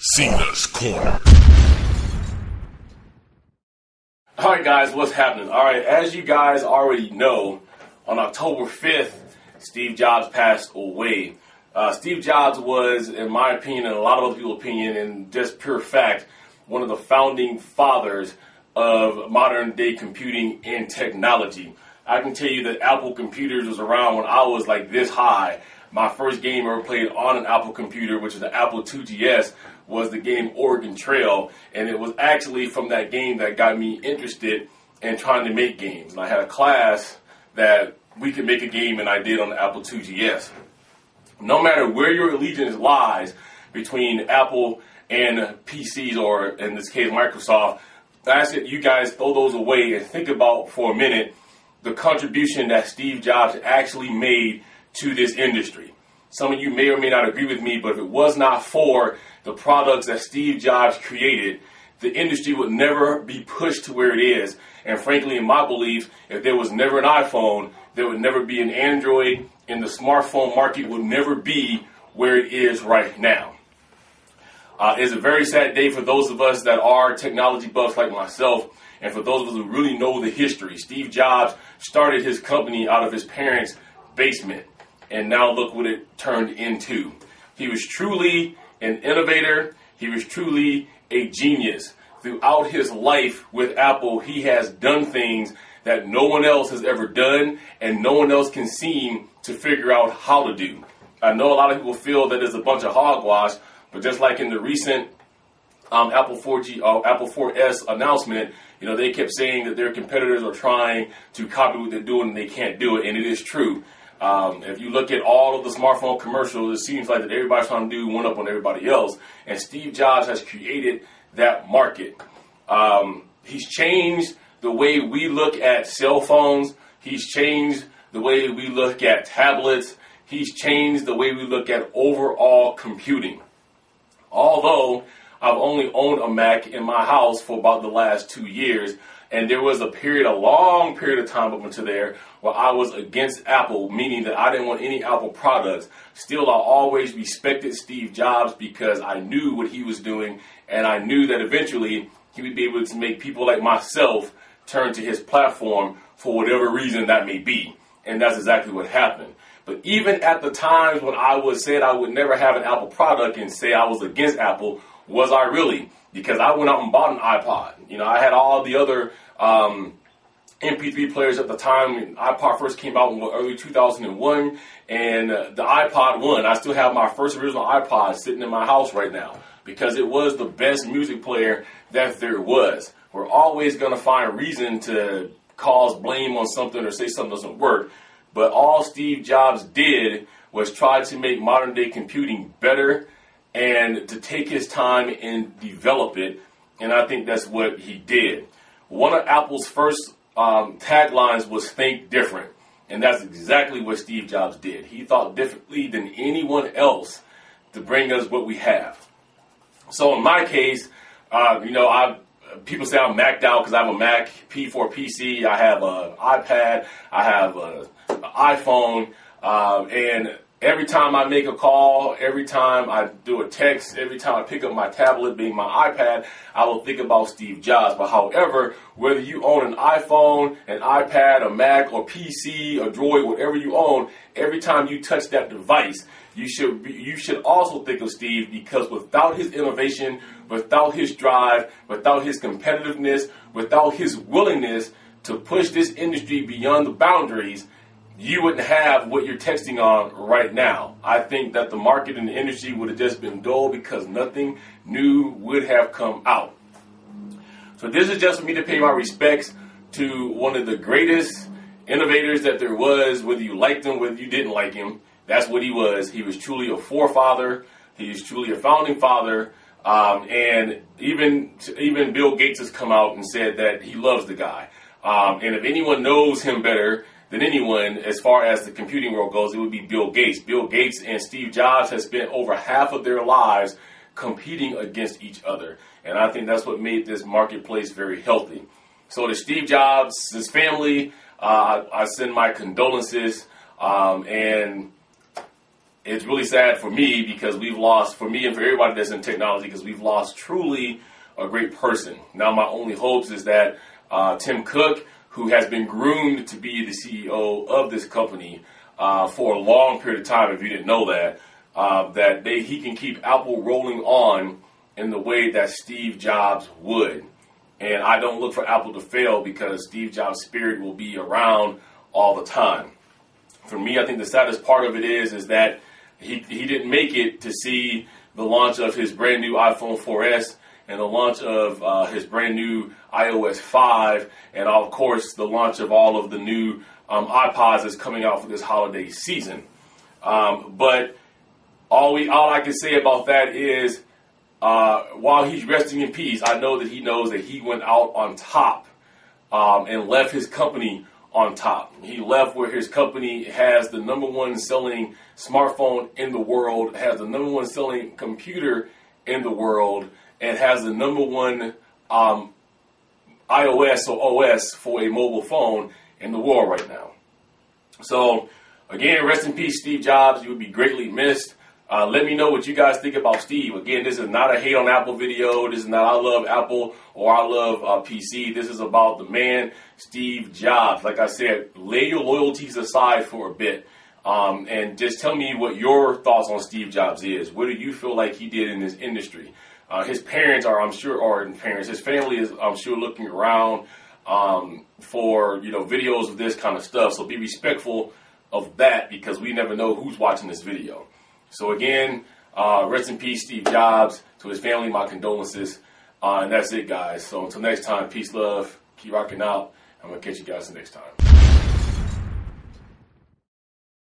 Cena's Corner. Alright guys, what's happening? Alright, as you guys already know, on October 5th, Steve Jobs passed away. Steve Jobs was, in my opinion, and a lot of other people's opinion, and just pure fact, one of the founding fathers of modern day computing and technology. I can tell you that Apple computers was around when I was like this high. My first game I ever played on an Apple computer, which is the Apple IIgs, was the game Oregon Trail, and it was actually from that game that got me interested in trying to make games. And I had a class that we could make a game, and I did on the Apple IIgs. No matter where your allegiance lies between Apple and PCs, or in this case Microsoft, I ask that you guys throw those away and think about for a minute the contribution that Steve Jobs actually made to this industry. Some of you may or may not agree with me, but if it was not for the products that Steve Jobs created, the industry would never be pushed to where it is. And frankly, in my belief, if there was never an iPhone, there would never be an Android, and the smartphone market would never be where it is right now. It's a very sad day for those of us that are technology buffs like myself, and for those of us who really know the history. Steve Jobs started his company out of his parents' basement, and now look what it turned into. He was truly an innovator. He was truly a genius. Throughout his life with Apple, he has done things that no one else has ever done, and no one else can seem to figure out how to do. I know a lot of people feel that it's a bunch of hogwash, but just like in the recent Apple 4S announcement, you know, they kept saying that their competitors are trying to copy what they're doing and they can't do it, and it is true. If you look at all of the smartphone commercials, it seems like that everybody's trying to do one up on everybody else, and Steve Jobs has created that market. He's changed the way we look at cell phones. He's changed the way we look at tablets. He's changed the way we look at overall computing. Although I've only owned a Mac in my house for about the last 2 years, and there was a long period of time up until there, where I was against Apple, meaning that I didn't want any Apple products. Still, I always respected Steve Jobs because I knew what he was doing, and I knew that eventually he would be able to make people like myself turn to his platform for whatever reason that may be. And that's exactly what happened. But even at the times when I said I would never have an Apple product and say I was against Apple, was I really? Because I went out and bought an iPod. You know, I had all the other MP3 players at the time. When iPod first came out in early 2001, and the iPod won. I still have my first original iPod sitting in my house right now because it was the best music player that there was. We're always going to find reason to cause blame on something or say something doesn't work, but all Steve Jobs did was try to make modern day computing better and to take his time and develop it, and I think that's what he did. One of Apple's first taglines was "Think Different," and that's exactly what Steve Jobs did. He thought differently than anyone else to bring us what we have. So in my case, people say I'm Mac'd out because I have a Mac P4 PC, I have an iPad, I have an iPhone, and every time I make a call, every time I do a text, every time I pick up my tablet, being my iPad, I will think about Steve Jobs. But however, whether you own an iPhone, an iPad, a Mac, or PC, or Droid, whatever you own, every time you touch that device, you should also think of Steve, because without his innovation, without his drive, without his competitiveness, without his willingness to push this industry beyond the boundaries, you wouldn't have what you're texting on right now. I think that the market and the industry would have just been dull because nothing new would have come out. So this is just for me to pay my respects to one of the greatest innovators that there was, whether you liked him, whether you didn't like him. That's what he was. He was truly a forefather. He was truly a founding father. And even Bill Gates has come out and said that he loves the guy. And if anyone knows him better than anyone as far as the computing world goes, it would be Bill Gates. Bill Gates and Steve Jobs have spent over half of their lives competing against each other. And I think that's what made this marketplace very healthy. So to Steve Jobs, his family, I send my condolences. And it's really sad for me because we've lost, for me and for everybody that's in technology, because we've lost truly a great person. Now my only hopes is that Tim Cook, who has been groomed to be the CEO of this company for a long period of time, if you didn't know that, he can keep Apple rolling on in the way that Steve Jobs would. And I don't look for Apple to fail because Steve Jobs' spirit will be around all the time. For me, I think the saddest part of it is that he didn't make it to see the launch of his brand new iPhone 4S and the launch of his brand new iOS 5, and of course the launch of all of the new iPods that's coming out for this holiday season. But all I can say about that is, while he's resting in peace, I know that he knows that he went out on top and left his company on top. He left where his company has the #1 selling smartphone in the world, has the #1 selling computer in the world, and has the #1 iOS or OS for a mobile phone in the world right now. So, again, rest in peace, Steve Jobs. You would be greatly missed. Let me know what you guys think about Steve. Again, this is not a hate on Apple video. This is not I love Apple or I love PC. This is about the man, Steve Jobs. Like I said, lay your loyalties aside for a bit and just tell me what your thoughts on Steve Jobs is. What do you feel like he did in this industry? His parents are, I'm sure, his family is, I'm sure, looking around for, videos of this kind of stuff. So be respectful of that because we never know who's watching this video. So again, rest in peace, Steve Jobs. To his family, my condolences. And that's it, guys. So until next time, peace, love, keep rocking out. I'm going to catch you guys next time.